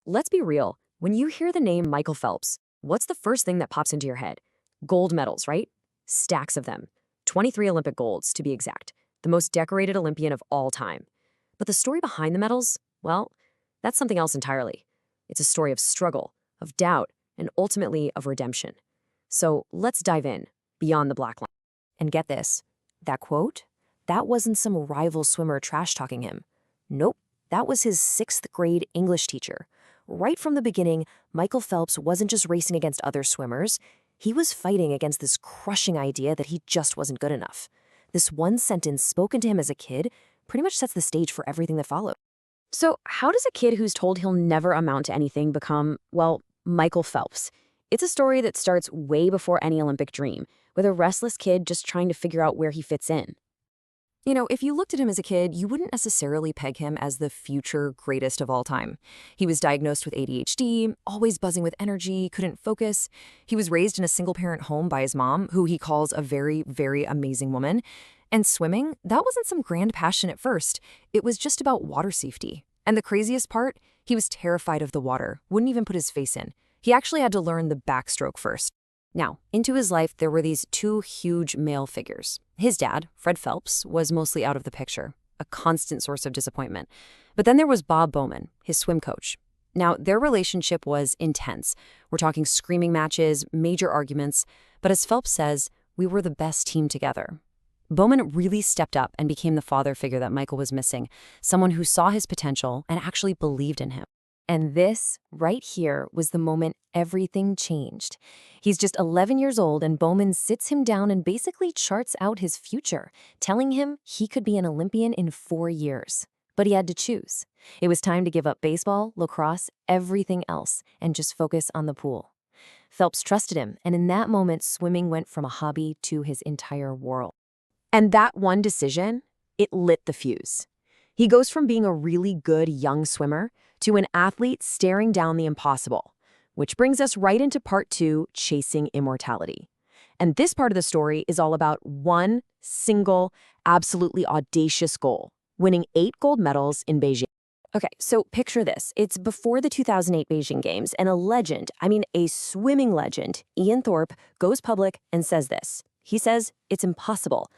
Let's be real. When you hear the name Michael Phelps, what's the first thing that pops into your head? Gold medals, right? Stacks of them. 23 Olympic golds, to be exact. The most decorated Olympian of all time. But the story behind the medals, well, that's something else entirely. It's a story of struggle, of doubt, and ultimately of redemption. So let's dive in, beyond the black line. And get this, that quote? That wasn't some rival swimmer trash-talking him. Nope, that was his 6th grade English teacher. Right from the beginning, Michael Phelps wasn't just racing against other swimmers. He was fighting against this crushing idea that he just wasn't good enough. This one sentence spoken to him as a kid pretty much sets the stage for everything that followed. So how does a kid who's told he'll never amount to anything become, well, Michael Phelps? It's a story that starts way before any Olympic dream, with a restless kid just trying to figure out where he fits in. You know, if you looked at him as a kid, you wouldn't necessarily peg him as the future greatest of all time. He was diagnosed with ADHD, always buzzing with energy, couldn't focus. He was raised in a single-parent home by his mom, who he calls a very, very amazing woman. And swimming, that wasn't some grand passion at first. It was just about water safety. And the craziest part, he was terrified of the water, wouldn't even put his face in. He actually had to learn the backstroke first. Now, into his life, there were these 2 huge male figures. His dad, Fred Phelps, was mostly out of the picture, a constant source of disappointment. But then there was Bob Bowman, his swim coach. Now, their relationship was intense. We're talking screaming matches, major arguments, but as Phelps says, we were the best team together. Bowman really stepped up and became the father figure that Michael was missing, someone who saw his potential and actually believed in him. And this, right here, was the moment everything changed. He's just 11 years old, and Bowman sits him down and basically charts out his future, telling him he could be an Olympian in 4 years. But he had to choose. It was time to give up baseball, lacrosse, everything else, and just focus on the pool. Phelps trusted him, and in that moment, swimming went from a hobby to his entire world. And that one decision, it lit the fuse. He goes from being a really good young swimmer to an athlete staring down the impossible, which brings us right into part 2, chasing immortality. And this part of the story is all about one single, absolutely audacious goal, winning 8 gold medals in Beijing. Okay, so picture this. It's before the 2008 Beijing Games, and a legend, a swimming legend, Ian Thorpe, goes public and says this. He says it's impossible.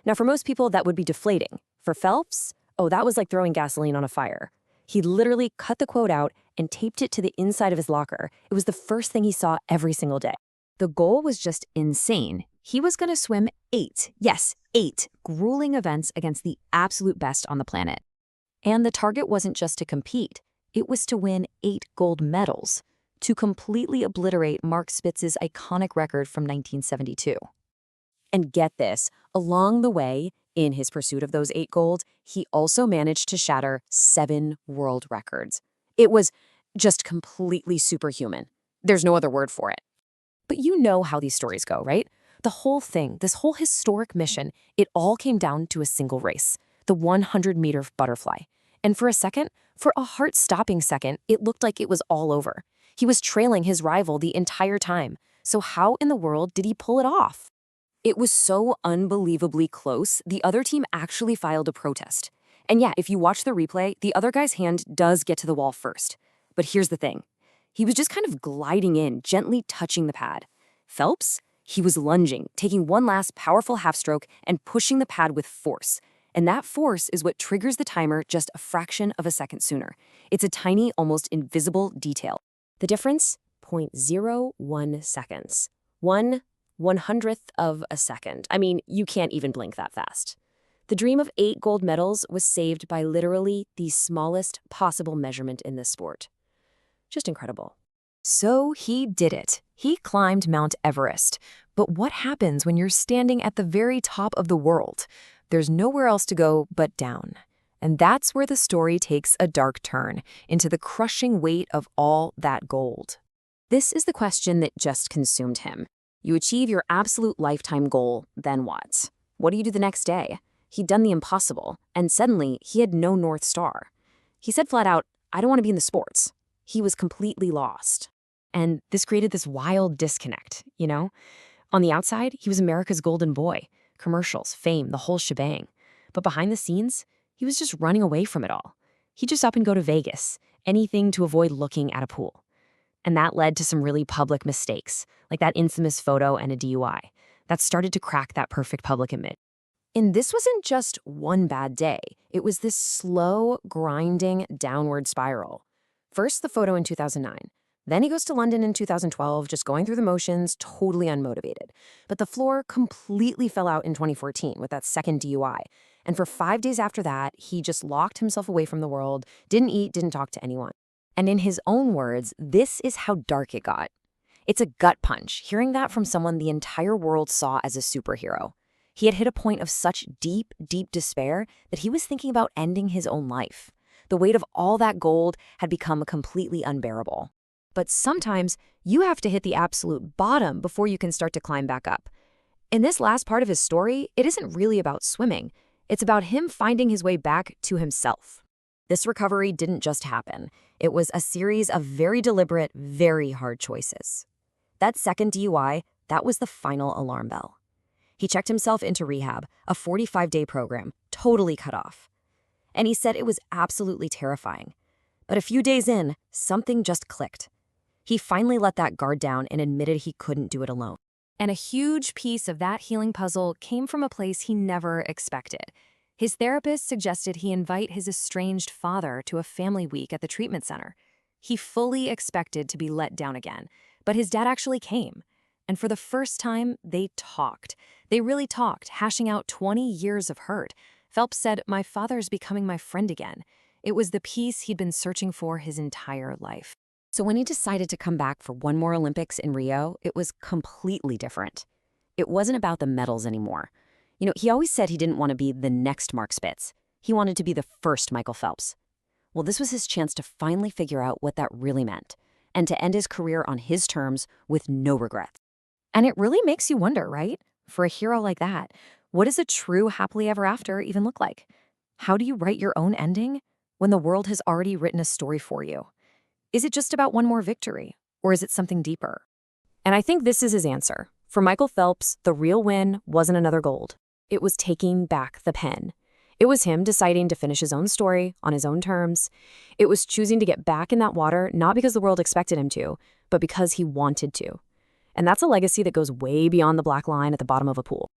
Now, for most people, that would be deflating. For Phelps, that was like throwing gasoline on a fire. He literally cut the quote out and taped it to the inside of his locker. It was the first thing he saw every single day. The goal was just insane. He was going to swim 8, yes, 8 grueling events against the absolute best on the planet. And the target wasn't just to compete. It was to win 8 gold medals, to completely obliterate Mark Spitz's iconic record from 1972. And get this, along the way, in his pursuit of those 8 gold, he also managed to shatter 7 world records. It was just completely superhuman. There's no other word for it. But you know how these stories go, right? The whole thing, this whole historic mission, it all came down to a single race, the 100-meter butterfly. And for a heart-stopping second, it looked like it was all over. He was trailing his rival the entire time. So how in the world did he pull it off? It was so unbelievably close, the other team actually filed a protest. And yeah, if you watch the replay, the other guy's hand does get to the wall first. But here's the thing. He was just kind of gliding in, gently touching the pad. Phelps, he was lunging, taking one last powerful half-stroke and pushing the pad with force. And that force is what triggers the timer just a fraction of a second sooner. It's a tiny, almost invisible detail. The difference? 0.01 seconds. 1/100th of a second. You can't even blink that fast. The dream of 8 gold medals was saved by literally the smallest possible measurement in this sport. Just incredible. So he did it. He climbed Mount Everest. But what happens when you're standing at the very top of the world? There's nowhere else to go but down. And that's where the story takes a dark turn, into the crushing weight of all that gold. This is the question that just consumed him. You achieve your absolute lifetime goal, then what? What do you do the next day? He'd done the impossible, and suddenly he had no North Star. He said flat out, I don't want to be in the sports. He was completely lost. And this created this wild disconnect, On the outside, he was America's golden boy. Commercials, fame, the whole shebang. But behind the scenes, he was just running away from it all. He'd just up and go to Vegas, anything to avoid looking at a pool. And that led to some really public mistakes, like that infamous photo and a DUI, that started to crack that perfect public image. And this wasn't just one bad day. It was this slow, grinding downward spiral. First, the photo in 2009. Then he goes to London in 2012, just going through the motions, totally unmotivated. But the floor completely fell out in 2014 with that second DUI. And for 5 days after that, he just locked himself away from the world, didn't eat, didn't talk to anyone. And in his own words, this is how dark it got. It's a gut punch, hearing that from someone the entire world saw as a superhero. He had hit a point of such deep, deep despair that he was thinking about ending his own life. The weight of all that gold had become completely unbearable. But sometimes you have to hit the absolute bottom before you can start to climb back up. In this last part of his story, it isn't really about swimming. It's about him finding his way back to himself. This recovery didn't just happen. It was a series of very deliberate, very hard choices. That second DUI, that was the final alarm bell. He checked himself into rehab, a 45-day program, totally cut off. And he said it was absolutely terrifying. But a few days in, something just clicked. He finally let that guard down and admitted he couldn't do it alone. And a huge piece of that healing puzzle came from a place he never expected. His therapist suggested he invite his estranged father to a family week at the treatment center. He fully expected to be let down again, but his dad actually came. And for the first time, they talked. They really talked, hashing out 20 years of hurt. Phelps said, "My father's becoming my friend again." It was the peace he'd been searching for his entire life. So when he decided to come back for one more Olympics in Rio, it was completely different. It wasn't about the medals anymore. He always said he didn't want to be the next Mark Spitz. He wanted to be the first Michael Phelps. Well, this was his chance to finally figure out what that really meant, and to end his career on his terms with no regrets. And it really makes you wonder, right? For a hero like that, what does a true happily ever after even look like? How do you write your own ending when the world has already written a story for you? Is it just about one more victory, or is it something deeper? And I think this is his answer. For Michael Phelps, the real win wasn't another gold. It was taking back the pen. It was him deciding to finish his own story on his own terms. It was choosing to get back in that water, not because the world expected him to, but because he wanted to. And that's a legacy that goes way beyond the black line at the bottom of a pool.